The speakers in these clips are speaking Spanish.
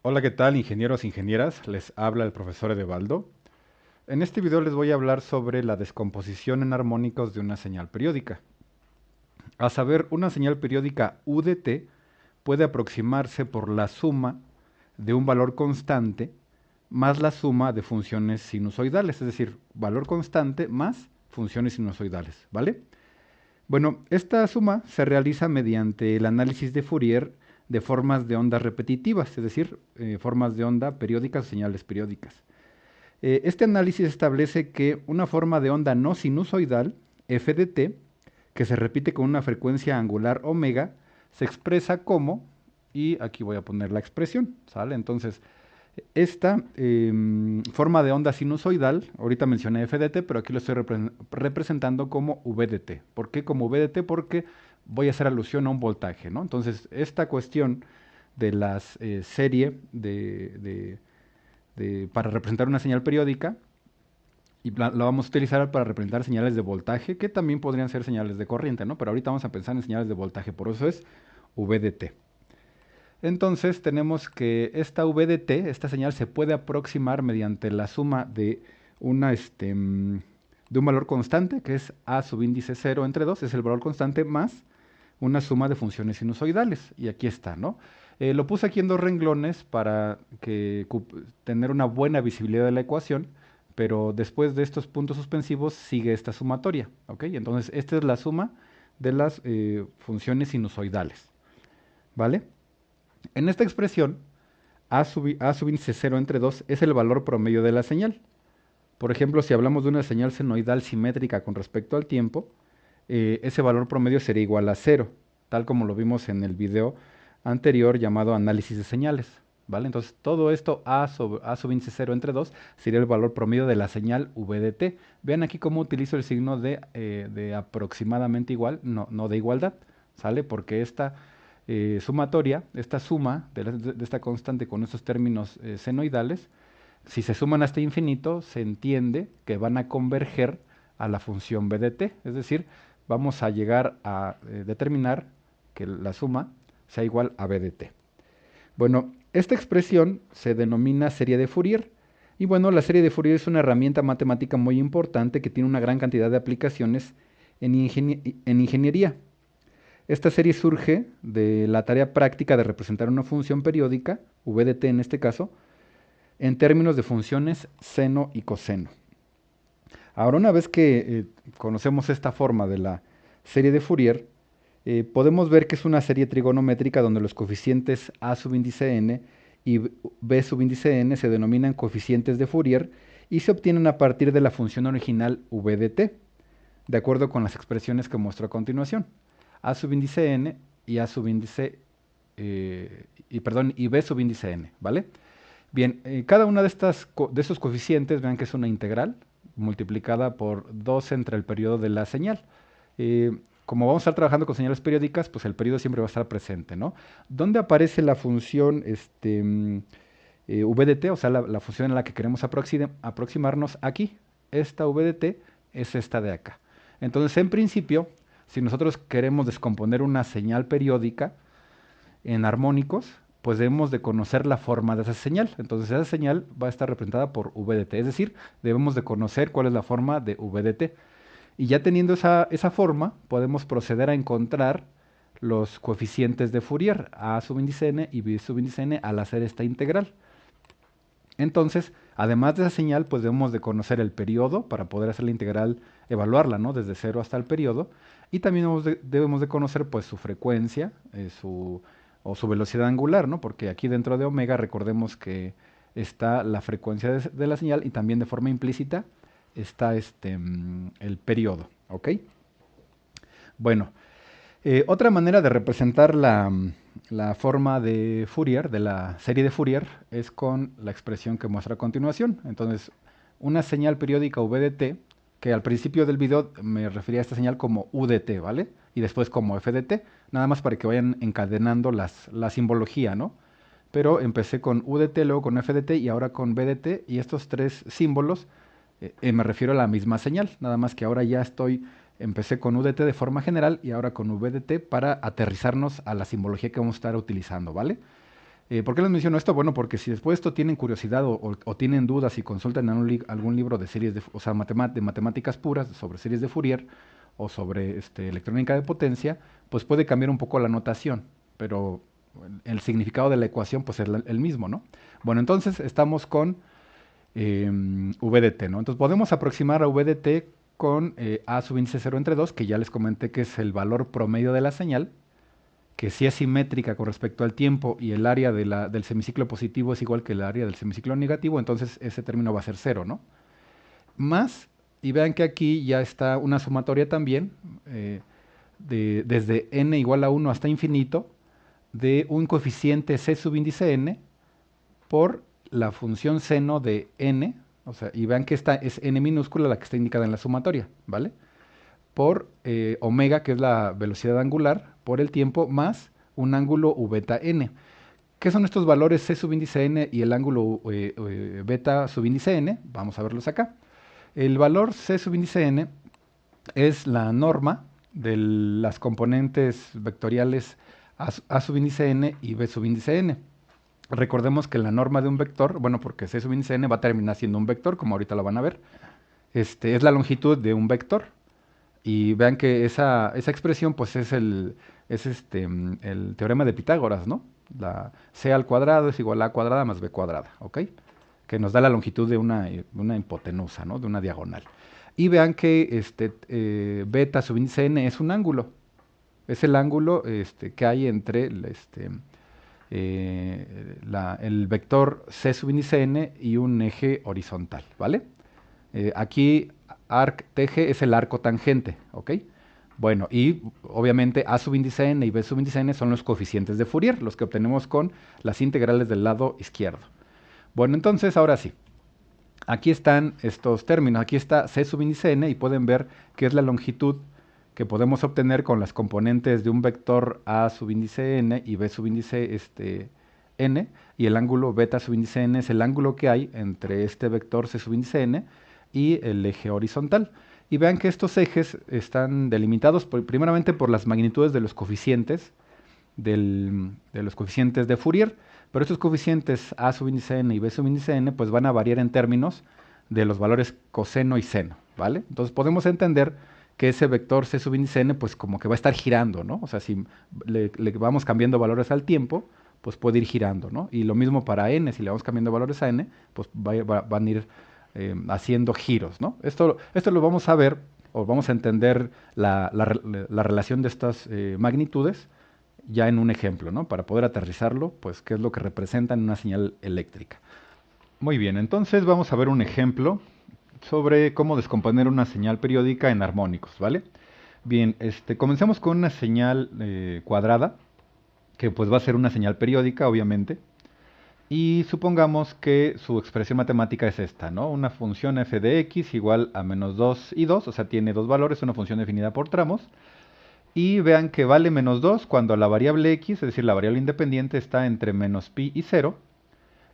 Hola, ¿qué tal, ingenieros e ingenieras? Les habla el profesor Edebaldo. En este video les voy a hablar sobre la descomposición en armónicos de una señal periódica. A saber, una señal periódica UDT puede aproximarse por la suma de un valor constante más la suma de funciones sinusoidales, es decir, valor constante más funciones sinusoidales, ¿vale? Bueno, esta suma se realiza mediante el análisis de Fourier de formas de onda repetitivas, es decir, formas de onda periódicas o señales periódicas. Este análisis establece que una forma de onda no sinusoidal, f de t, que se repite con una frecuencia angular omega, se expresa como, y aquí voy a poner la expresión, ¿sale? Entonces, esta forma de onda sinusoidal, ahorita mencioné f de t, pero aquí lo estoy representando como v de t. ¿Por qué como v de t? Porque voy a hacer alusión a un voltaje, ¿no? Entonces, esta cuestión de la serie para representar una señal periódica, y la vamos a utilizar para representar señales de voltaje, que también podrían ser señales de corriente, ¿no? Pero ahorita vamos a pensar en señales de voltaje, por eso es v de t. Entonces tenemos que esta VDT, esta señal, se puede aproximar mediante la suma de, de un valor constante, que es a sub índice 0 entre 2, es el valor constante, más una suma de funciones sinusoidales. Y aquí está, ¿no? Lo puse aquí en dos renglones para tener una buena visibilidad de la ecuación, pero después de estos puntos suspensivos sigue esta sumatoria, ¿ok? Entonces esta es la suma de las funciones sinusoidales, ¿vale? En esta expresión, a sub índice 0 entre 2 es el valor promedio de la señal. Por ejemplo, si hablamos de una señal senoidal simétrica con respecto al tiempo, ese valor promedio sería igual a 0, tal como lo vimos en el video anterior llamado análisis de señales, ¿vale? Entonces, todo esto a sub índice 0 entre 2 sería el valor promedio de la señal v de t. Vean aquí cómo utilizo el signo de aproximadamente igual, no de igualdad, ¿sale? Porque esta sumatoria, esta suma de esta constante con estos términos senoidales, si se suman hasta infinito, se entiende que van a converger a la función b de t, es decir, vamos a llegar a determinar que la suma sea igual a b de t. Bueno, esta expresión se denomina serie de Fourier. Y bueno, la serie de Fourier es una herramienta matemática muy importante que tiene una gran cantidad de aplicaciones en ingeniería. Esta serie surge de la tarea práctica de representar una función periódica, v de t en este caso, en términos de funciones seno y coseno. Ahora, una vez que conocemos esta forma de la serie de Fourier, podemos ver que es una serie trigonométrica donde los coeficientes a sub índice n y b sub índice n se denominan coeficientes de Fourier y se obtienen a partir de la función original v de t, de acuerdo con las expresiones que muestro a continuación. A sub índice n y a sub índice y b sub índice n, ¿vale? Bien, cada una de estos coeficientes, vean que es una integral multiplicada por 2 entre el periodo de la señal. Como vamos a estar trabajando con señales periódicas, pues el periodo siempre va a estar presente, ¿no? ¿Dónde aparece la función v de t? O sea, la función en la que queremos aproximarnos aquí. Esta v de t es esta de acá. Entonces, en principio, si nosotros queremos descomponer una señal periódica en armónicos, pues debemos de conocer la forma de esa señal. Entonces esa señal va a estar representada por v de t, es decir, debemos de conocer cuál es la forma de v de t. Y ya teniendo esa forma, podemos proceder a encontrar los coeficientes de Fourier, a sub índice n y b sub índice n, al hacer esta integral. Entonces, además de esa señal, pues debemos de conocer el periodo para poder hacer la integral, evaluarla, ¿no? Desde 0 hasta el periodo. Y también debemos de conocer pues su frecuencia, o su velocidad angular, ¿no? Porque aquí dentro de omega recordemos que está la frecuencia de la señal y también de forma implícita está el periodo, ¿ok? Bueno, otra manera de representar la forma de Fourier, de la serie de Fourier, es con la expresión que muestra a continuación. Entonces, una señal periódica v de t, que al principio del video me refería a esta señal como u de t, ¿vale? Y después como f de t, nada más para que vayan encadenando la simbología, ¿no? Pero empecé con u de t, luego con f de t y ahora con b de t, y estos tres símbolos me refiero a la misma señal, nada más que ahora ya empecé con UDT de forma general y ahora con VDT para aterrizarnos a la simbología que vamos a estar utilizando, ¿vale? ¿Por qué les menciono esto? Bueno, porque si después de esto tienen curiosidad o tienen dudas y consultan algún libro de series o sea, de matemáticas puras sobre series de Fourier o sobre electrónica de potencia, pues puede cambiar un poco la notación, pero el significado de la ecuación pues es el mismo, ¿no? Bueno, entonces estamos con VDT, ¿no? Entonces podemos aproximar a VDT con A sub índice 0 entre 2, que ya les comenté que es el valor promedio de la señal, que si es simétrica con respecto al tiempo y el área del semiciclo positivo es igual que el área del semiciclo negativo, entonces ese término va a ser cero, ¿no? Más, y vean que aquí ya está una sumatoria también, desde n igual a 1 hasta infinito, de un coeficiente c subíndice n por la función seno de n, o sea, y vean que esta es n minúscula la que está indicada en la sumatoria, ¿vale? Por omega, que es la velocidad angular, por el tiempo, más un ángulo u beta n. ¿Qué son estos valores c subíndice n y el ángulo beta subíndice n? Vamos a verlos acá. El valor c subíndice n es la norma de las componentes vectoriales a subíndice n y b subíndice n. Recordemos que la norma de un vector, bueno, porque c subíndice n va a terminar siendo un vector, como ahorita lo van a ver, es la longitud de un vector. Y vean que esa expresión pues el teorema de Pitágoras, ¿no? La c al cuadrado es igual a cuadrada más b cuadrada, ¿ok? Que nos da la longitud de una hipotenusa, ¿no? De una diagonal. Y vean que beta subíndice n es un ángulo. Es el ángulo que hay entre el vector c subíndice n y un eje horizontal, ¿vale? Aquí arc TG es el arco tangente, ¿ok? Bueno, y obviamente A subíndice n y B subíndice n son los coeficientes de Fourier, los que obtenemos con las integrales del lado izquierdo. Bueno, entonces ahora sí, aquí están estos términos, aquí está C subíndice n y pueden ver que es la longitud que podemos obtener con las componentes de un vector A subíndice n y B subíndice n, y el ángulo beta subíndice n es el ángulo que hay entre este vector C subíndice n y el eje horizontal. Y vean que estos ejes están delimitados primeramente por las magnitudes de los coeficientes de los coeficientes de Fourier, pero estos coeficientes A subíndice n y B subíndice n pues van a variar en términos de los valores coseno y seno, ¿vale? Entonces podemos entender que ese vector C subíndice n pues como que va a estar girando, ¿no? O sea, si le vamos cambiando valores al tiempo, pues puede ir girando, ¿no? Y lo mismo para n, si le vamos cambiando valores a n, pues van a ir haciendo giros, ¿no? Esto lo vamos a ver, o vamos a entender la relación de estas magnitudes ya en un ejemplo, ¿no? Para poder aterrizarlo, pues qué es lo que representa en una señal eléctrica. Muy bien, entonces vamos a ver un ejemplo sobre cómo descomponer una señal periódica en armónicos, ¿vale? Bien, comencemos con una señal cuadrada, que pues va a ser una señal periódica, obviamente. Y supongamos que su expresión matemática es esta, ¿no? Una función f de x igual a menos 2 y 2, o sea, tiene dos valores, una función definida por tramos. Y vean que vale menos 2 cuando la variable x, es decir, la variable independiente, está entre menos pi y 0.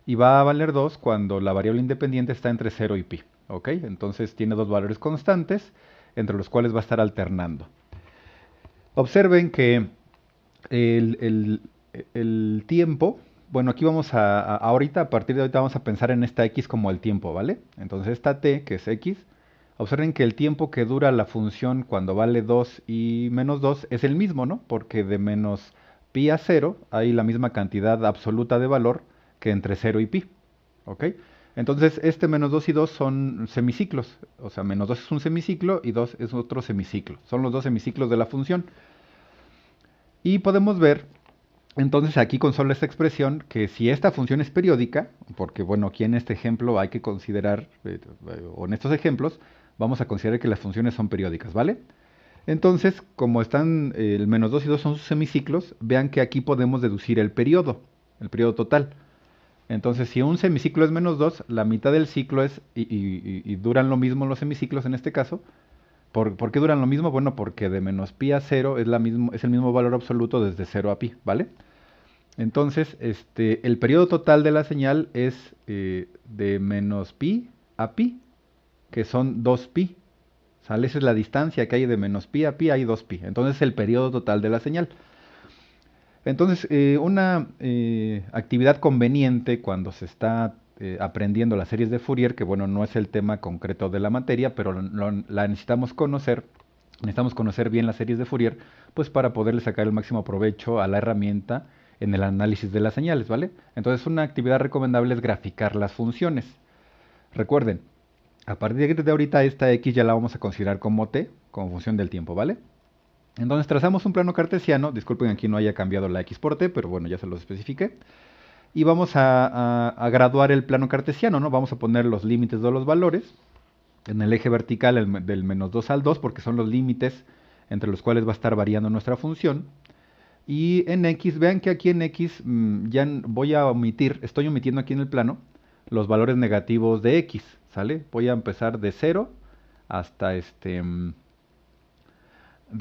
Y va a valer 2 cuando la variable independiente está entre 0 y pi, ¿ok? Entonces tiene dos valores constantes, entre los cuales va a estar alternando. Observen que el, el- el tiempo, bueno, aquí vamos ahorita, a partir de ahorita vamos a pensar en esta x como el tiempo, ¿vale? Entonces esta t, que es x, observen que el tiempo que dura la función cuando vale 2 y menos 2 es el mismo, ¿no? Porque de menos pi a 0 hay la misma cantidad absoluta de valor que entre 0 y pi, ¿ok? Entonces este menos 2 y 2 son semiciclos, o sea, menos 2 es un semiciclo y 2 es otro semiciclo, son los dos semiciclos de la función. Y podemos ver entonces aquí con solo esta expresión que si esta función es periódica, porque bueno, aquí en este ejemplo hay que considerar, o en estos ejemplos, vamos a considerar que las funciones son periódicas, ¿vale? Entonces, como están el menos 2 y 2 son sus semiciclos, vean que aquí podemos deducir el periodo total. Entonces, si un semiciclo es menos 2, la mitad del ciclo es, y duran lo mismo los semiciclos en este caso. ¿Por qué duran lo mismo? Bueno, porque de menos pi a 0 es el mismo valor absoluto desde 0 a pi, ¿vale? Entonces, el periodo total de la señal es de menos pi a pi, que son 2pi. ¿Sale? Esa es la distancia que hay de menos pi a pi, hay 2pi. Entonces, el periodo total de la señal. Entonces, una actividad conveniente cuando se está aprendiendo las series de Fourier, que bueno, no es el tema concreto de la materia, pero la necesitamos conocer bien las series de Fourier, pues para poderle sacar el máximo provecho a la herramienta en el análisis de las señales, ¿vale? Entonces, una actividad recomendable es graficar las funciones. Recuerden, a partir de ahorita esta x ya la vamos a considerar como t, como función del tiempo, ¿vale? Entonces trazamos un plano cartesiano, disculpen aquí no haya cambiado la x por t, pero bueno, ya se los especifiqué. Y vamos a graduar el plano cartesiano, ¿no? Vamos a poner los límites de los valores en el eje vertical del menos 2 al 2, porque son los límites entre los cuales va a estar variando nuestra función. Y en x, vean que aquí en x ya voy a omitir, estoy omitiendo aquí en el plano los valores negativos de x, ¿sale? Voy a empezar de 0 hasta de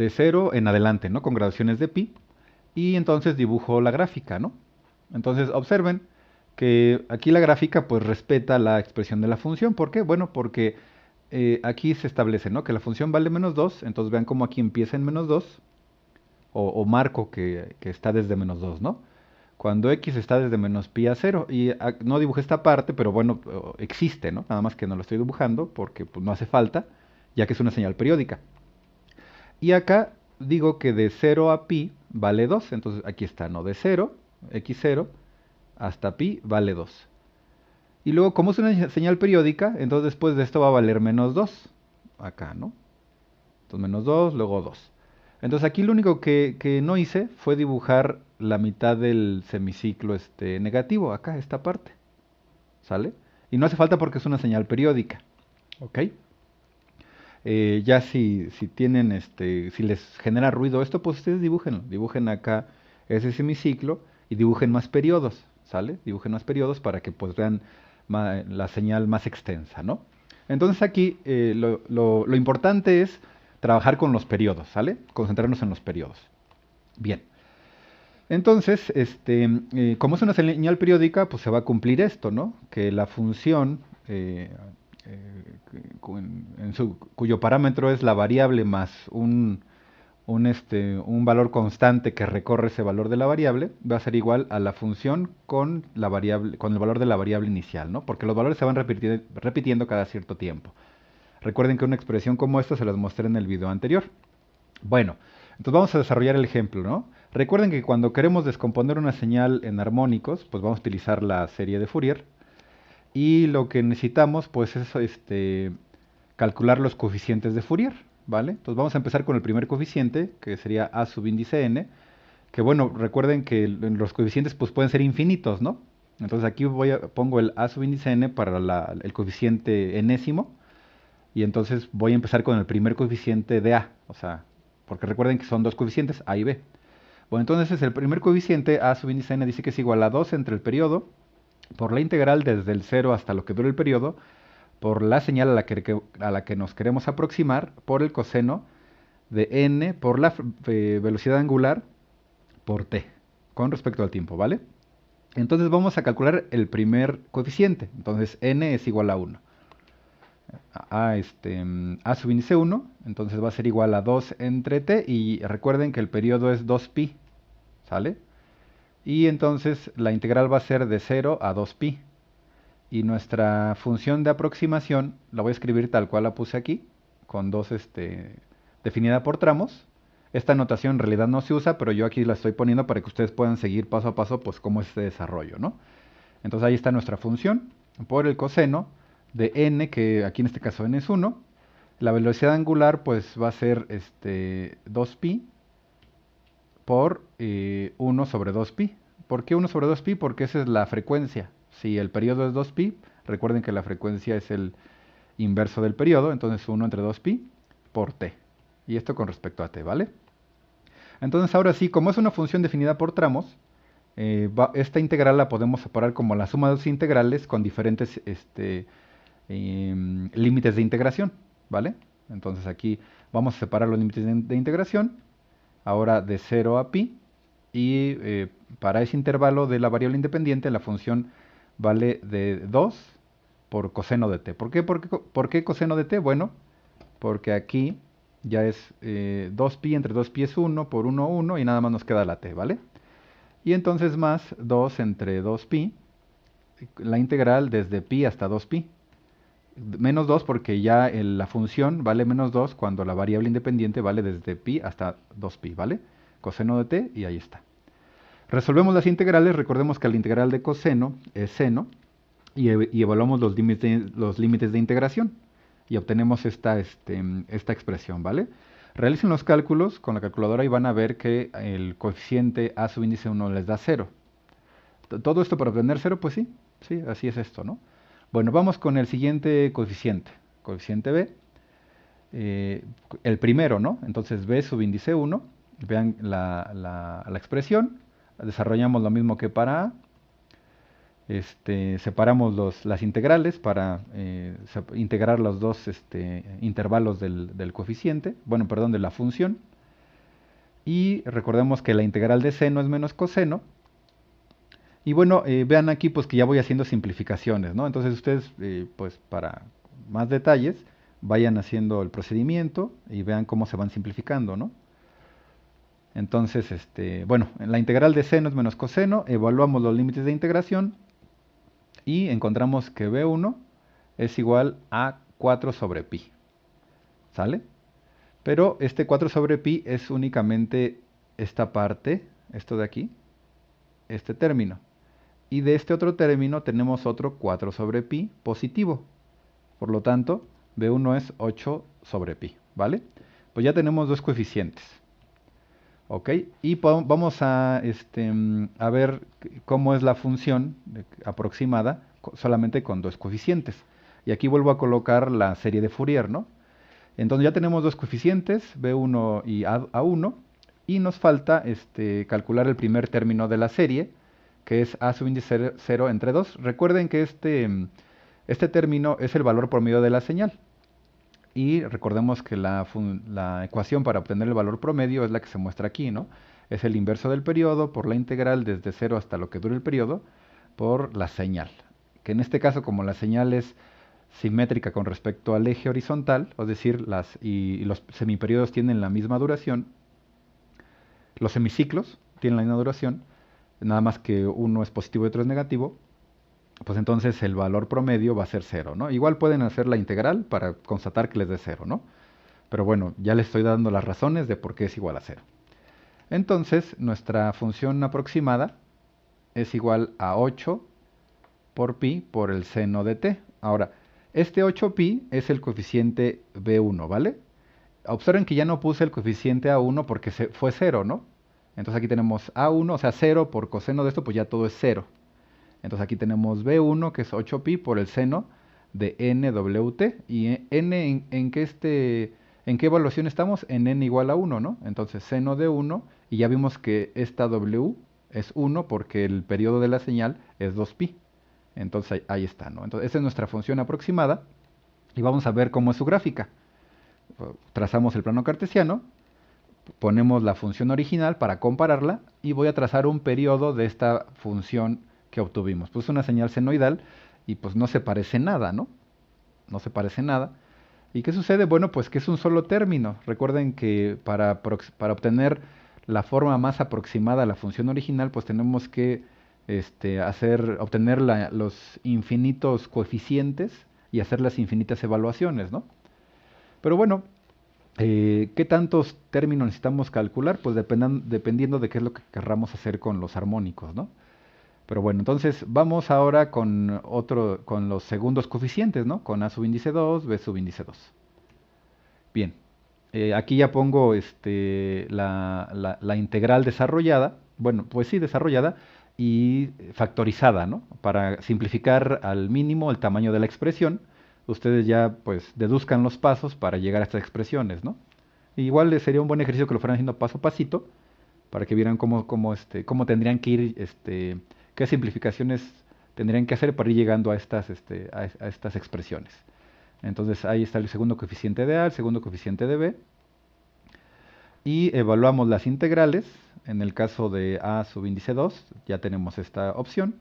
0 en adelante, ¿no? Con graduaciones de pi. Y entonces dibujo la gráfica, ¿no? Entonces observen que aquí la gráfica pues respeta la expresión de la función. ¿Por qué? Bueno, porque aquí se establece, ¿no? Que la función vale menos 2. Entonces vean cómo aquí empieza en menos 2. O marco que está desde menos 2, ¿no? Cuando x está desde menos pi a 0. Y no dibujé esta parte, pero bueno, existe, ¿no? Nada más que no lo estoy dibujando porque pues, no hace falta, ya que es una señal periódica. Y acá digo que de 0 a pi vale 2. Entonces aquí está, ¿no? De 0, x0, hasta pi vale 2. Y luego, como es una señal periódica, entonces después de esto va a valer menos 2. Acá, ¿no? Entonces menos 2, luego 2. Entonces aquí lo único que no hice fue dibujar la mitad del semiciclo negativo, acá, esta parte. ¿Sale? Y no hace falta porque es una señal periódica. ¿Ok? Ya si tienen, si les genera ruido esto, pues ustedes dibujen. Dibujen acá ese semiciclo y dibujen más periodos, ¿sale? Dibujen más periodos para que pues vean la señal más extensa, ¿no? Entonces aquí lo importante es trabajar con los periodos, ¿sale? Concentrarnos en los periodos. Bien. Entonces, como es una señal periódica, pues se va a cumplir esto, ¿no? Que la función cuyo parámetro es la variable más un valor constante que recorre ese valor de la variable, va a ser igual a la función con la variable, con el valor de la variable inicial, ¿no? Porque los valores se van repitiendo cada cierto tiempo. Recuerden que una expresión como esta se las mostré en el video anterior. Bueno, entonces vamos a desarrollar el ejemplo, ¿no? Recuerden que cuando queremos descomponer una señal en armónicos, pues vamos a utilizar la serie de Fourier. Y lo que necesitamos, pues, es calcular los coeficientes de Fourier, ¿vale? Entonces vamos a empezar con el primer coeficiente, que sería a sub índice n, que bueno, recuerden que los coeficientes pues pueden ser infinitos, ¿no? Entonces aquí pongo el a sub índice n para el coeficiente enésimo, y entonces voy a empezar con el primer coeficiente de a, o sea, porque recuerden que son dos coeficientes, a y b. Bueno, entonces el primer coeficiente a sub índice n dice que es igual a 2 entre el periodo, por la integral desde el 0 hasta lo que dure el periodo, por la señal a la que nos queremos aproximar, por el coseno de n, por la velocidad angular, por t, con respecto al tiempo, ¿vale? Entonces vamos a calcular el primer coeficiente. Entonces n es igual a 1. A sub índice 1, entonces va a ser igual a 2 entre t, y recuerden que el periodo es 2pi, ¿sale? Y entonces la integral va a ser de 0 a 2pi. Y nuestra función de aproximación la voy a escribir tal cual la puse aquí, con dos, definida por tramos. Esta notación en realidad no se usa, pero yo aquí la estoy poniendo para que ustedes puedan seguir paso a paso, pues, cómo es este desarrollo, ¿no? Entonces ahí está nuestra función por el coseno de n, que aquí en este caso n es 1. La velocidad angular, pues, va a ser 2pi por 1 sobre 2pi. ¿Por qué 1 sobre 2pi? Porque esa es la frecuencia. Si el periodo es 2pi, recuerden que la frecuencia es el inverso del periodo, entonces 1 entre 2pi por t. Y esto con respecto a t, ¿vale? Entonces ahora sí, como es una función definida por tramos, esta integral la podemos separar como la suma de dos integrales con diferentes límites de integración, ¿vale? Entonces aquí vamos a separar los límites de integración, ahora de 0 a pi, y para ese intervalo de la variable independiente la función vale de 2 por coseno de t. ¿Por qué coseno de t? Bueno, porque aquí ya es 2pi entre 2pi es 1 por 1, 1 y nada más nos queda la t, ¿vale? y entonces más 2 entre 2pi, la integral desde pi hasta 2pi. Menos 2 porque ya la función vale menos 2 cuando la variable independiente vale desde pi hasta 2pi, ¿vale? Coseno de t y ahí está. Resolvemos las integrales, recordemos que la integral de coseno es seno y evaluamos los límites de integración y obtenemos esta expresión, ¿vale? Realicen los cálculos con la calculadora y van a ver que el coeficiente a subíndice 1 les da 0. Todo esto para obtener 0, pues sí, sí, así es esto, ¿no? Bueno, vamos con el siguiente coeficiente, coeficiente b, el primero, ¿no? Entonces b subíndice 1, vean la expresión, desarrollamos lo mismo que para a, separamos las integrales para integrar los dos intervalos del coeficiente, bueno, perdón, de la función, y recordemos que la integral de seno es menos coseno. Y bueno, vean aquí pues que ya voy haciendo simplificaciones, ¿no? Entonces ustedes, pues para más detalles, vayan haciendo el procedimiento y vean cómo se van simplificando, ¿no? Entonces, bueno, en la integral de seno es menos coseno, evaluamos los límites de integración y encontramos que b1 es igual a 4 sobre pi, ¿sale? Pero este 4 sobre pi es únicamente esta parte, esto de aquí, este término. Y de este otro término tenemos otro 4 sobre pi positivo. Por lo tanto, b1 es 8 sobre pi, ¿vale? Pues ya tenemos dos coeficientes. ¿Ok? Y vamos a ver cómo es la función aproximada solamente con dos coeficientes. Y aquí vuelvo a colocar la serie de Fourier, ¿no? Entonces ya tenemos dos coeficientes, b1 y a1, y nos falta calcular el primer término de la serie, que es a subíndice 0 entre 2. Recuerden que este término es el valor promedio de la señal. Y recordemos que la ecuación para obtener el valor promedio es la que se muestra aquí, ¿no? Es el inverso del periodo por la integral desde 0 hasta lo que dure el periodo por la señal. Que en este caso, como la señal es simétrica con respecto al eje horizontal, es decir, los semiperiodos tienen la misma duración, los semiciclos tienen la misma duración, nada más que uno es positivo y otro es negativo, pues entonces el valor promedio va a ser 0, ¿no? Igual pueden hacer la integral para constatar que les dé 0, ¿no? Pero bueno, ya les estoy dando las razones de por qué es igual a 0. Entonces, nuestra función aproximada es igual a 8 por pi por el seno de t. Ahora, este 8pi es el coeficiente b1, ¿vale? Observen que ya no puse el coeficiente a1 porque fue 0, ¿no? Entonces aquí tenemos a1, o sea, 0 por coseno de esto, pues ya todo es 0. Entonces aquí tenemos b1, que es 8pi por el seno de nwt. ¿Y n en qué evaluación estamos? En n igual a 1, ¿no? Entonces seno de 1, y ya vimos que esta w es 1 porque el periodo de la señal es 2pi. Entonces ahí está, ¿no? Entonces esa es nuestra función aproximada y vamos a ver cómo es su gráfica. Trazamos el plano cartesiano, ponemos la función original para compararla y voy a trazar un periodo de esta función que obtuvimos. Pues una señal senoidal y pues no se parece nada, ¿no? No se parece nada. ¿Y qué sucede? Bueno, pues que es un solo término. Recuerden que para obtener la forma más aproximada a la función original, pues tenemos que obtener los infinitos coeficientes y hacer las infinitas evaluaciones, ¿no? Pero bueno, ¿qué tantos términos necesitamos calcular? Pues dependiendo de qué es lo que querramos hacer con los armónicos, ¿no? Pero bueno, entonces vamos ahora con los segundos coeficientes, ¿no? Con a subíndice 2, b subíndice 2. Bien, aquí ya pongo la integral desarrollada, bueno, pues sí, desarrollada y factorizada, ¿no? Para simplificar al mínimo el tamaño de la expresión, ustedes ya pues deduzcan los pasos para llegar a estas expresiones, ¿no? Igual sería un buen ejercicio que lo fueran haciendo paso a pasito para que vieran cómo tendrían que ir, qué simplificaciones tendrían que hacer para ir llegando a estas expresiones. Entonces ahí está el segundo coeficiente de A, el segundo coeficiente de B. Y evaluamos las integrales. En el caso de A subíndice 2, ya tenemos esta opción.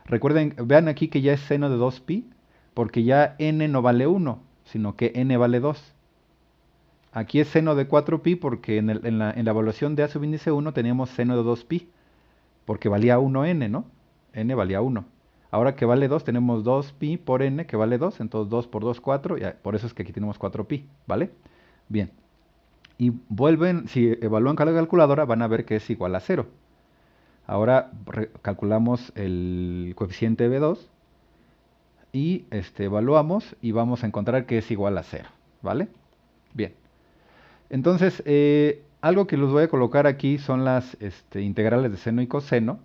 Recuerden, vean aquí que ya es seno de 2pi, porque ya n no vale 1, sino que n vale 2. Aquí es seno de 4pi porque en la evaluación de A subíndice 1 teníamos seno de 2pi. porque valía 1 n, ¿no? N valía 1. Ahora que vale 2, tenemos 2pi por n, que vale 2, entonces 2 por 2, 4, y por eso es que aquí tenemos 4pi, ¿vale? Bien, y vuelven, si evalúan con la calculadora, van a ver que es igual a 0. Ahora calculamos el coeficiente B2 y evaluamos y vamos a encontrar que es igual a 0, ¿vale? Bien, entonces, algo que los voy a colocar aquí son las integrales de seno y coseno,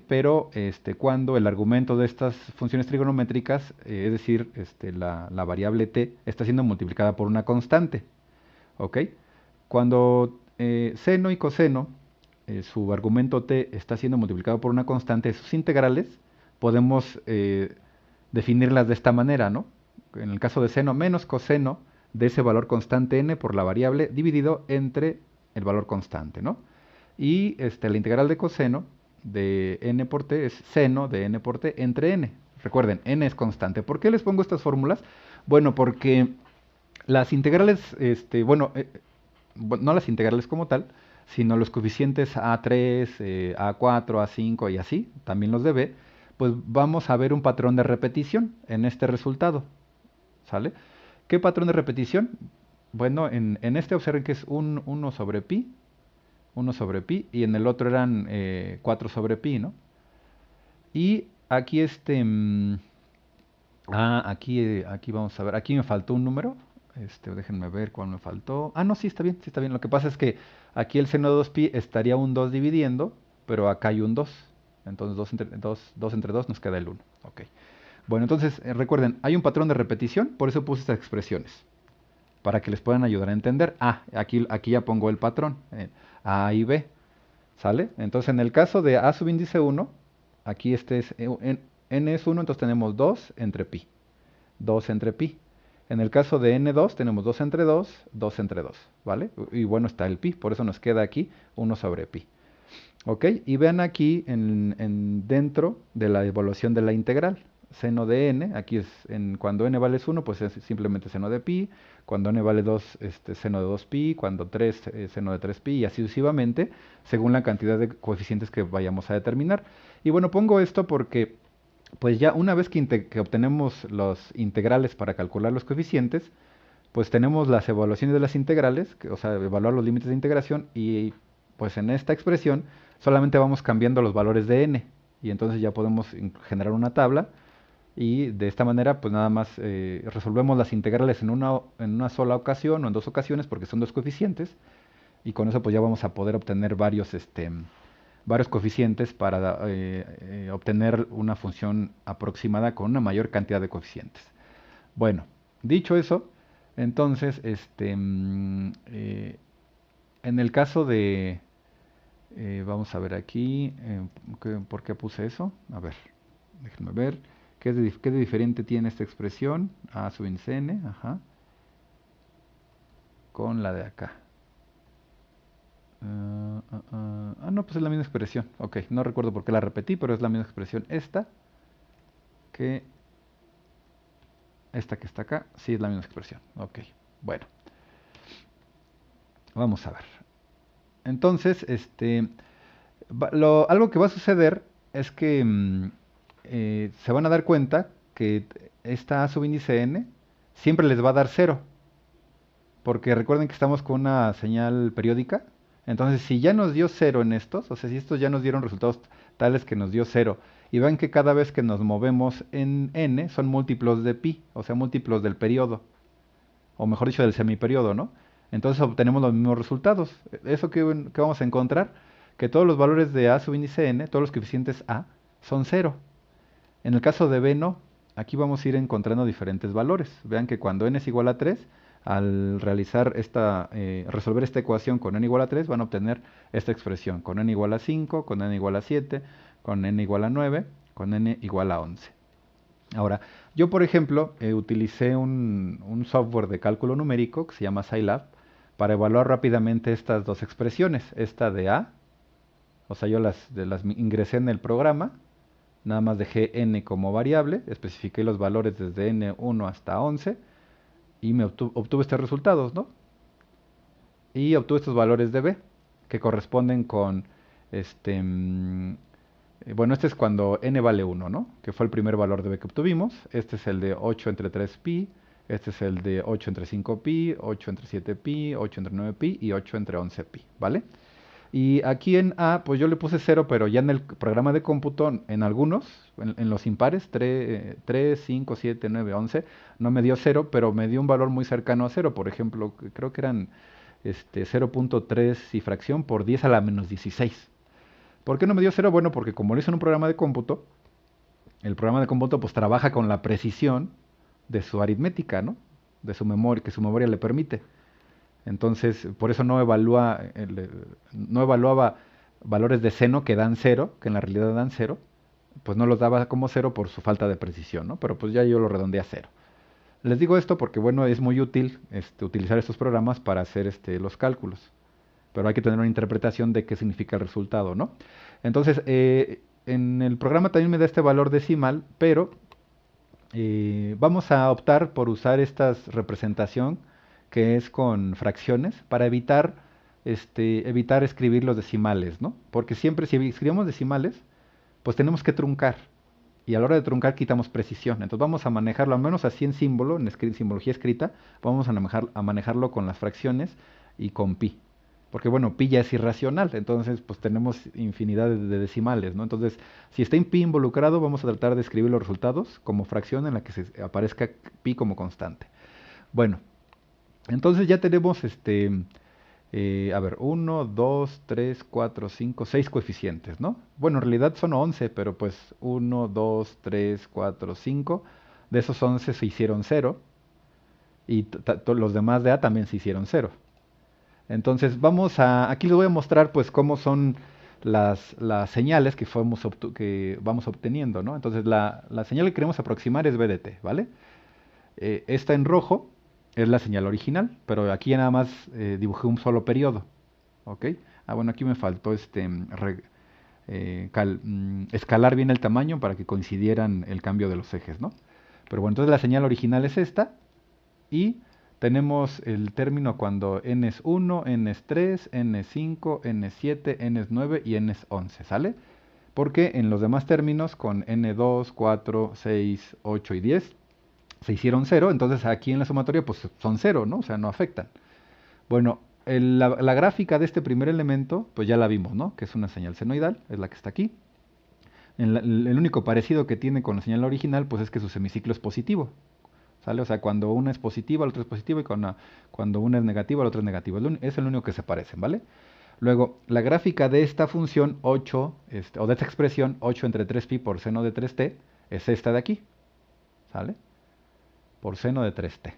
pero cuando el argumento de estas funciones trigonométricas, es decir, la variable t, está siendo multiplicada por una constante, ¿ok? Cuando seno y coseno, su argumento t está siendo multiplicado por una constante, sus integrales, podemos definirlas de esta manera, ¿no? En el caso de seno menos coseno de ese valor constante n por la variable dividido entre el valor constante, ¿no? Y la integral de coseno de n por t es seno de n por t entre n. Recuerden, n es constante. ¿Por qué les pongo estas fórmulas? Bueno, porque las integrales, no las integrales como tal, sino los coeficientes A3, A4, A5 y así, también los de B, pues vamos a ver un patrón de repetición en este resultado, ¿sale? ¿Qué patrón de repetición? Bueno, en este observen que es 1 sobre pi, 1 sobre pi, y en el otro eran 4 sobre pi, ¿no? Y aquí aquí vamos a ver, aquí me faltó un número, déjenme ver cuál me faltó. Ah, no, sí está bien, sí está bien. Lo que pasa es que aquí el seno de 2pi estaría un 2 dividiendo, pero acá hay un 2. Entonces 2 entre 2 nos queda el 1. Ok. Bueno, entonces recuerden, hay un patrón de repetición, por eso puse estas expresiones, para que les puedan ayudar a entender. Aquí ya pongo el patrón, A y B, ¿sale? Entonces en el caso de A subíndice 1, aquí n es 1, entonces tenemos 2 entre pi. 2 entre pi. En el caso de n2 tenemos 2 entre 2, 2 entre 2, ¿vale? Y bueno, está el pi, por eso nos queda aquí 1 sobre pi. ¿Ok? Y vean aquí dentro de la evaluación de la integral, seno de n, aquí es cuando n vale 1, pues es simplemente seno de pi, cuando n vale 2, seno de 2pi, cuando 3, seno de 3pi, y así sucesivamente, según la cantidad de coeficientes que vayamos a determinar. Y bueno, pongo esto porque pues ya una vez que obtenemos los integrales para calcular los coeficientes, pues tenemos las evaluaciones de las integrales, o sea, evaluar los límites de integración, y pues en esta expresión solamente vamos cambiando los valores de n, y entonces ya podemos generar una tabla, y de esta manera pues nada más resolvemos las integrales en una sola ocasión o en dos ocasiones porque son dos coeficientes, y con eso pues ya vamos a poder obtener varios coeficientes para obtener una función aproximada con una mayor cantidad de coeficientes. Bueno, dicho eso, entonces, en el caso de, vamos a ver aquí, ¿por qué puse eso? A ver, déjenme ver, ¿qué de diferente tiene esta expresión? A sub índice n, ajá, con la de acá. No, pues es la misma expresión. Ok, no recuerdo por qué la repetí, pero es la misma expresión que esta que está acá. Sí, es la misma expresión. Ok, bueno. Vamos a ver. Entonces, algo que va a suceder es que se van a dar cuenta que esta A subíndice n siempre les va a dar 0. Porque recuerden que estamos con una señal periódica. Entonces, si ya nos dio 0 en estos, o sea, si estos ya nos dieron resultados tales que nos dio 0, y ven que cada vez que nos movemos en n son múltiplos de pi, o sea, múltiplos del periodo, o mejor dicho, del semiperiodo, ¿no? Entonces obtenemos los mismos resultados. ¿Eso qué vamos a encontrar? Que todos los valores de a subíndice n, todos los coeficientes a, son 0. En el caso de b no. Aquí vamos a ir encontrando diferentes valores. Vean que cuando n es igual a 3, al realizar resolver esta ecuación con n igual a 3, van a obtener esta expresión, con n igual a 5, con n igual a 7, con n igual a 9, con n igual a 11. Ahora, yo por ejemplo utilicé un software de cálculo numérico que se llama Scilab para evaluar rápidamente estas dos expresiones, esta de a, o sea, yo las ingresé en el programa, nada más dejé n como variable, especifiqué los valores desde n1 hasta 11 y me obtuve estos resultados, ¿no? Y obtuve estos valores de b, que corresponden con Este, mm, bueno, este es cuando n vale 1, ¿no? Que fue el primer valor de b que obtuvimos. Este es el de 8 entre 3pi. Este es el de 8 entre 5pi, 8 entre 7pi, 8 entre 9pi y 8 entre 11pi, ¿vale? Y aquí en A, pues yo le puse 0, pero ya en el programa de cómputo, en algunos, en los impares, 3, 5, 7, 9, 11, no me dio 0, pero me dio un valor muy cercano a 0. Por ejemplo, creo que eran 0.3 y fracción por 10 a la menos 16. ¿Por qué no me dio 0? Bueno, porque como lo hizo en un programa de cómputo, el programa de cómputo pues trabaja con la precisión de su aritmética, ¿no? De su memoria, que su memoria le permite. Entonces, por eso no evaluaba valores de seno que dan 0, que en la realidad dan 0, pues no los daba como 0 por su falta de precisión, ¿no? Pero pues ya yo lo redondeé a 0. Les digo esto porque, bueno, es muy útil utilizar estos programas para hacer los cálculos, pero hay que tener una interpretación de qué significa el resultado, ¿no? Entonces, en el programa también me da este valor decimal, pero vamos a optar por usar esta representación que es con fracciones para evitar escribir los decimales, ¿no? Porque siempre si escribimos decimales, pues tenemos que truncar. Y a la hora de truncar quitamos precisión. Entonces vamos a manejarlo, al menos así en símbolo, en simbología escrita, vamos a manejarlo con las fracciones y con pi. Porque bueno, pi ya es irracional, entonces pues tenemos infinidad de decimales, ¿no? Entonces, si está en pi involucrado, vamos a tratar de escribir los resultados como fracción en la que aparezca pi como constante. Bueno, entonces ya tenemos a ver, 1, 2, 3, 4, 5, 6 coeficientes, ¿no? Bueno, en realidad son 11, pero pues 1, 2, 3, 4, 5. De esos 11 se hicieron 0 y los demás de A también se hicieron 0. Entonces aquí les voy a mostrar pues cómo son las señales que vamos obteniendo, ¿no? Entonces la señal que queremos aproximar es B de t, ¿vale? Esta en rojo es la señal original, pero aquí ya nada más dibujé un solo periodo, ¿ok? Bueno, aquí me faltó escalar bien el tamaño para que coincidieran el cambio de los ejes, ¿no? Pero bueno, entonces la señal original es esta y tenemos el término cuando n es 1, n es 3, n es 5, n es 7, n es 9 y n es 11, ¿sale? Porque en los demás términos con n2, 4, 6, 8 y 10 se hicieron 0, entonces aquí en la sumatoria pues son 0, ¿no? O sea, no afectan. Bueno, la gráfica de este primer elemento, pues ya la vimos, ¿no? Que es una señal senoidal, es la que está aquí. El único parecido que tiene con la señal original, pues es que su semiciclo es positivo, ¿sale? O sea, cuando una es positiva, la otra es positiva, y cuando una es negativa, la otra es negativa. Es el único que se parecen, ¿vale? Luego, la gráfica de esta función 8, o de esta expresión 8 entre 3pi por seno de 3t, es esta de aquí, ¿sale? Por seno de 3t.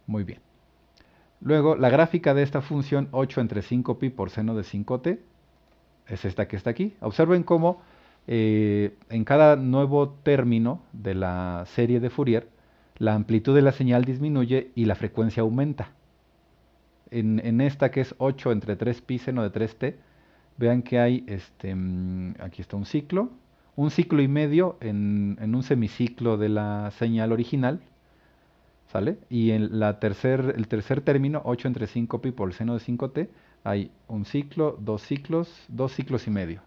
Muy bien. Luego, la gráfica de esta función 8 entre 5pi por seno de 5t es esta que está aquí. Observen cómo en cada nuevo término de la serie de Fourier, la amplitud de la señal disminuye y la frecuencia aumenta. En esta que es 8 entre 3pi seno de 3t, vean que hay, aquí está un ciclo y medio en un semiciclo de la señal original, ¿sale? Y en el tercer término, 8 entre 5pi por el seno de 5t, hay un ciclo, dos ciclos y medio.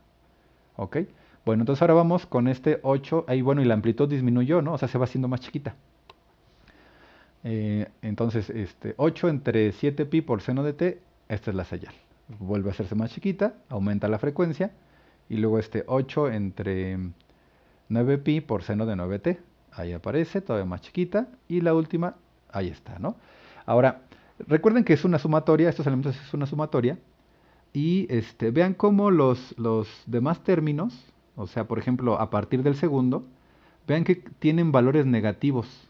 ¿Ok? Bueno, entonces ahora vamos con este 8, ahí bueno, y la amplitud disminuyó, ¿no? O sea, se va haciendo más chiquita. Entonces, 8 entre 7pi por seno de t, esta es la señal. Vuelve a hacerse más chiquita, aumenta la frecuencia, y luego 8 entre 9pi por seno de 9t. Ahí aparece, todavía más chiquita, y la última, ahí está, ¿no? Ahora, recuerden que es una sumatoria, estos elementos es una sumatoria, y vean cómo los demás términos, o sea, por ejemplo, a partir del segundo, vean que tienen valores negativos.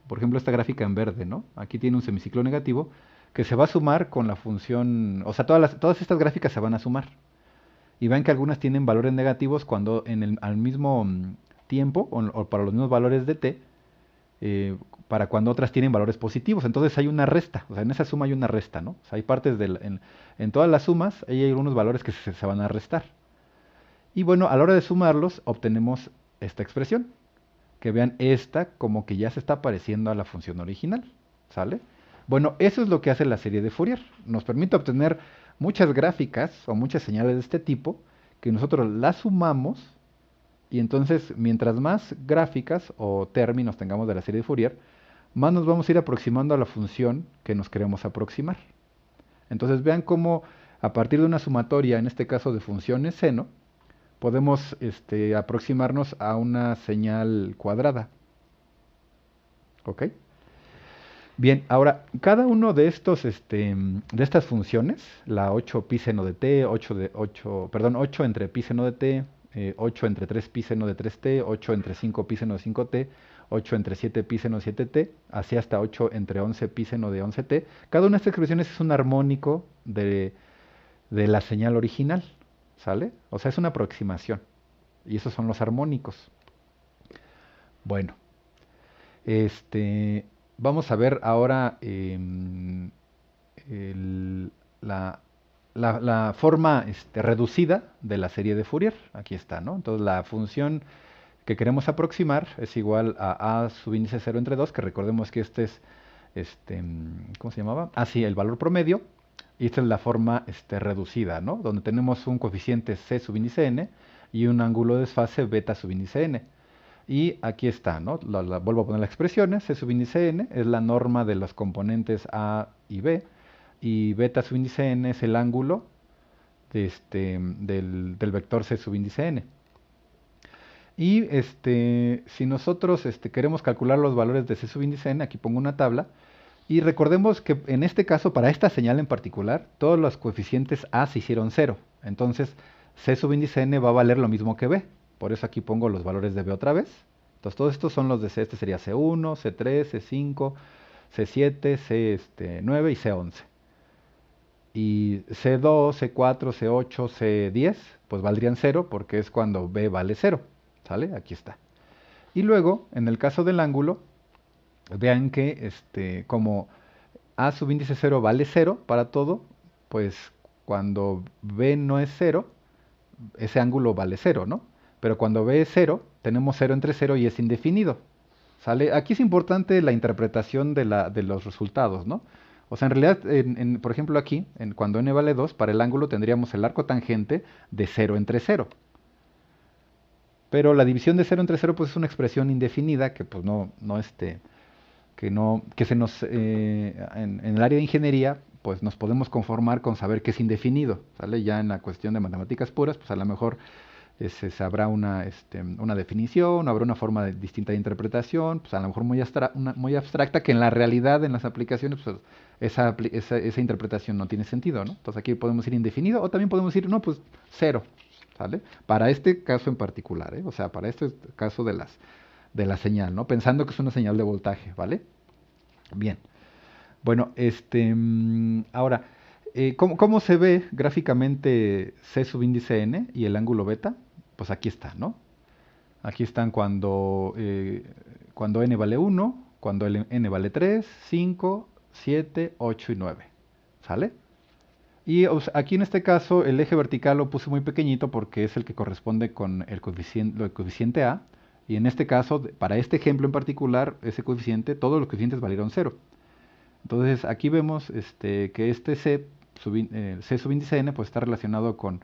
Por ejemplo, esta gráfica en verde, ¿no? Aquí tiene un semiciclo negativo que se va a sumar con la función, o sea, todas estas gráficas se van a sumar. Y vean que algunas tienen valores negativos cuando al mismo tiempo, o para los mismos valores de t, para cuando otras tienen valores positivos. Entonces hay una resta, o sea, en esa suma hay una resta, ¿no? O sea, hay partes en todas las sumas, hay algunos valores que se van a restar. Y bueno, a la hora de sumarlos, obtenemos esta expresión. Que vean esta como que ya se está pareciendo a la función original, ¿sale? Bueno, eso es lo que hace la serie de Fourier. Nos permite obtener muchas gráficas o muchas señales de este tipo que nosotros las sumamos y entonces mientras más gráficas o términos tengamos de la serie de Fourier, más nos vamos a ir aproximando a la función que nos queremos aproximar. Entonces vean cómo a partir de una sumatoria, en este caso de funciones seno, podemos aproximarnos a una señal cuadrada. ¿Ok? Bien, ahora, cada uno de de estas funciones, la 8 pi seno de t, 8 entre pi seno de t, 8 entre 3 pi seno de 3t, 8 entre 5 pi seno de 5t, 8 entre 7 pi seno de 7t, así hasta 8 entre 11 pi seno de 11t, cada una de estas expresiones es un armónico de la señal original, ¿sale? O sea, es una aproximación, y esos son los armónicos. Bueno, este, vamos a ver ahora el- la, la forma reducida de la serie de Fourier. Aquí está, ¿no? Entonces la función que queremos aproximar es igual a subíndice 0 entre 2, que recordemos que este es, ¿cómo se llamaba? Ah, sí, el valor promedio. Y esta es la forma reducida, ¿no? Donde tenemos un coeficiente c subíndice n y un ángulo de desfase beta subíndice n. Y aquí está, ¿no? Vuelvo a poner las expresiones. C subíndice n es la norma de los componentes A y B. Y beta subíndice n es el ángulo del vector C subíndice n. Y si nosotros queremos calcular los valores de C subíndice n, aquí pongo una tabla. Y recordemos que en este caso, para esta señal en particular, todos los coeficientes A se hicieron cero. Entonces, C subíndice n va a valer lo mismo que B. Por eso aquí pongo los valores de B otra vez. Entonces, todos estos son los de C. Este sería C1, C3, C5, C7, C9 y C11. Y C2, C4, C8, C10, pues valdrían cero porque es cuando B vale cero. ¿Sale? Aquí está. Y luego, en el caso del ángulo, vean que como A subíndice 0 vale cero para todo, pues cuando B no es cero, ese ángulo vale cero, ¿no? Pero cuando B es cero, tenemos cero entre cero y es indefinido. ¿Sale? Aquí es importante la interpretación de los resultados, ¿no? O sea, en realidad, por ejemplo aquí, cuando n vale 2, para el ángulo tendríamos el arco tangente de 0 entre 0. Pero la división de 0 entre 0 pues es una expresión indefinida que pues que se nos, en el área de ingeniería, pues nos podemos conformar con saber que es indefinido, ¿sale? Ya en la cuestión de matemáticas puras, pues a lo mejor se sabrá una definición, habrá una forma distinta de interpretación, pues a lo mejor muy abstracta, que en la realidad, en las aplicaciones, pues esa interpretación no tiene sentido, ¿no? Entonces aquí podemos ir indefinido o también podemos ir, no, pues cero, ¿sale? Para este caso en particular, ¿eh? O sea, para este caso de la señal, ¿no? Pensando que es una señal de voltaje, ¿vale? Bien. Bueno, ahora, ¿cómo se ve gráficamente C subíndice n y el ángulo beta? Pues aquí está, ¿no? Aquí están cuando n vale 1, cuando n vale 3, 5, 7, 8 y 9. ¿Sale? Y aquí en este caso el eje vertical lo puse muy pequeñito porque es el que corresponde con el coeficiente A. Y en este caso, para este ejemplo en particular, ese coeficiente, todos los coeficientes valieron cero. Entonces aquí vemos que C subíndice n pues está relacionado con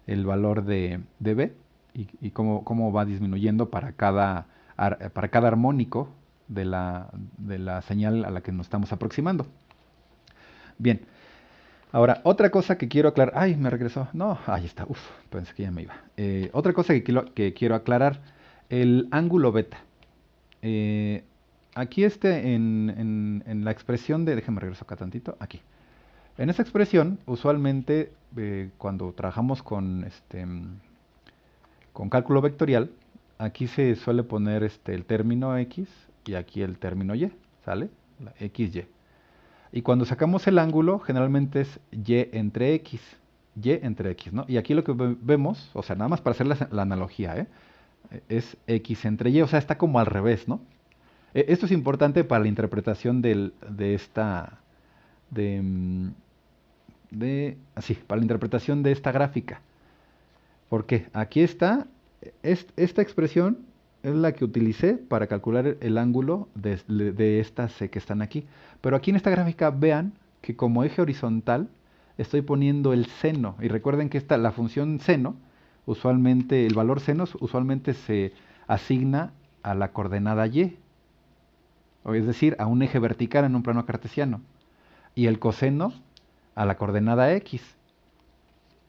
el valor de B y cómo va disminuyendo para cada armónico de la señal a la que nos estamos aproximando. Bien, ahora otra cosa que quiero aclarar. ¡Ay, me regresó! No, ahí está. Uf, pensé que ya me iba. Otra cosa que quiero aclarar, el ángulo beta. Eh, Aquí en la expresión de, déjenme regreso acá tantito, aquí. En esa expresión, usualmente cuando trabajamos con cálculo vectorial, aquí se suele poner el término x y aquí el término y, ¿sale? La xy. Y cuando sacamos el ángulo, generalmente es y entre x, ¿no? Y aquí lo que vemos, o sea, nada más para hacer la analogía, es x entre y, o sea, está como al revés, ¿no? Esto es importante para la interpretación de esta, de, mm, así, para la interpretación de esta gráfica. Porque aquí está, esta expresión es la que utilicé para calcular el ángulo de estas que están aquí. Pero aquí en esta gráfica vean que como eje horizontal estoy poniendo el seno. Y recuerden que la función seno, usualmente, el valor seno usualmente se asigna a la coordenada y, o es decir, a un eje vertical en un plano cartesiano. Y el coseno a la coordenada x,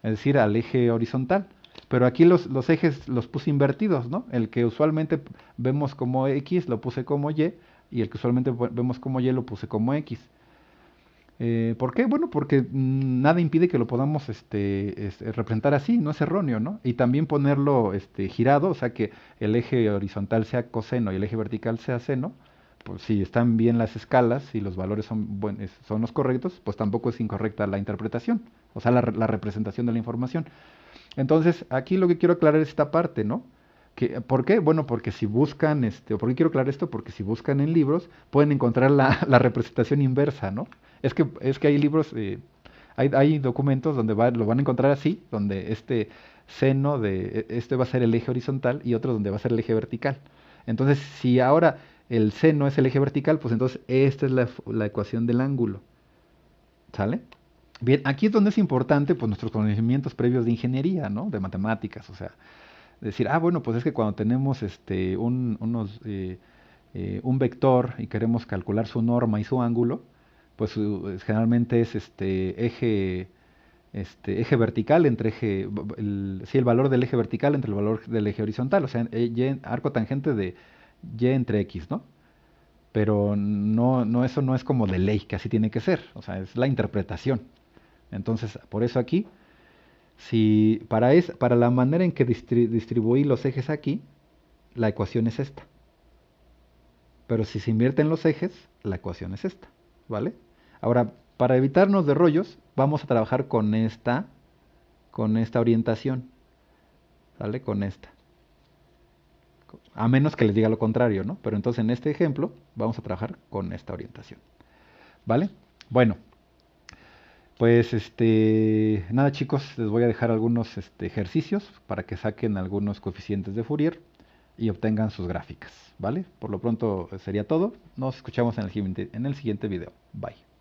es decir, al eje horizontal. Pero aquí los ejes los puse invertidos, ¿no? El que usualmente vemos como X lo puse como y el que usualmente vemos como Y lo puse como X. ¿Por qué? Bueno, porque nada impide que lo podamos representar así, no es erróneo, ¿no? Y también ponerlo girado, o sea que el eje horizontal sea coseno y el eje vertical sea seno, pues si están bien las escalas y los valores son los correctos, pues tampoco es incorrecta la interpretación, o sea, la representación de la información. Entonces, aquí lo que quiero aclarar es esta parte, ¿no? ¿Por qué? Bueno, porque si buscan, ¿por qué quiero aclarar esto? Porque si buscan en libros, pueden encontrar la representación inversa, ¿no? Es que hay libros, hay documentos donde lo van a encontrar así, donde este seno este va a ser el eje horizontal y otro donde va a ser el eje vertical. Entonces, si ahora el seno es el eje vertical, pues entonces esta es la ecuación del ángulo, ¿sale? Bien, aquí es donde es importante pues nuestros conocimientos previos de ingeniería, ¿no? De matemáticas, o sea, decir, bueno, pues es que cuando tenemos un vector y queremos calcular su norma y su ángulo, pues generalmente es eje vertical entre sí, el valor del eje vertical entre el valor del eje horizontal, o sea, arco tangente de y entre x, ¿no? Pero no, eso no es como de ley, que así tiene que ser, o sea, es la interpretación. Entonces, por eso aquí, si para la manera en que distribuí los ejes aquí, la ecuación es esta. Pero si se invierten los ejes, la ecuación es esta, ¿vale? Ahora, para evitarnos de rollos, vamos a trabajar con esta orientación, ¿vale? Con esta. A menos que les diga lo contrario, ¿no? Pero entonces en este ejemplo vamos a trabajar con esta orientación, ¿vale? Bueno, pues nada chicos, les voy a dejar algunos ejercicios para que saquen algunos coeficientes de Fourier y obtengan sus gráficas, ¿vale? Por lo pronto sería todo. Nos escuchamos en el siguiente video. Bye.